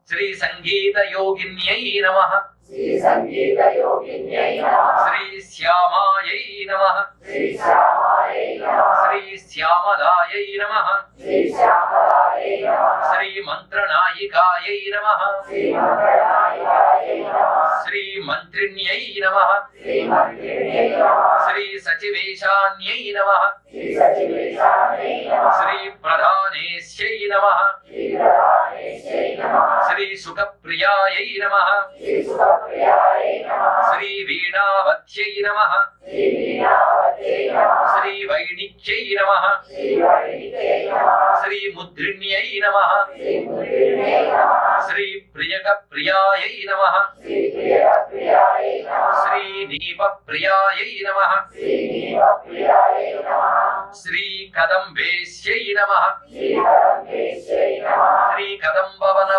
శ్రీ సంగీత యోగిన్యై నమః శ్రీ సంగీత యోగిన్యై నమః శ్రీ శ్యామాయై నమః శ్రీ శ్యామాయై నమః శ్రీ శ్యామలాయై నమః శ్రీ శ్యామలాయై నమః శ్రీ మంత్రనాయికాయై నమః శ్రీ మంత్రనాయికాయై నమః శ్రీ మంత్రిణ్యై నమః శ్రీ మంత్రిణ్యై నమః శ్రీ సచివేశాన్యై నమః శ్రీ సచివేశాన్యై నమః శ్రీ ప్రధానేశ్యై నమః శ్రీ ప్రధానేశ్యై నమః శ్రీ సుఖప్రియాయై నమః శ్రీ సుఖప్రియాయై నమః శ్రీ వీణావత్యై నమః శ్రీ వీణావత్యై నమః శ్రీ వైణిక్యై నమః శ్రీ వైణిక్యై నమః శ్రీ ముద్రిణ్యై నమః శ్రీ ముద్రిణ్యై నమః శ్రీ ప్రియకప్రియాయై నమః శ్రీ ప్రియకప్రియాయై నమః శ్రీ నీపప్రియాయై నమః శ్రీ నీపప్రియాయై నమః శ్రీ కదంబేశ్యై నమః శ్రీ కదంబేశ్యై నమః శ్రీ కదంబవన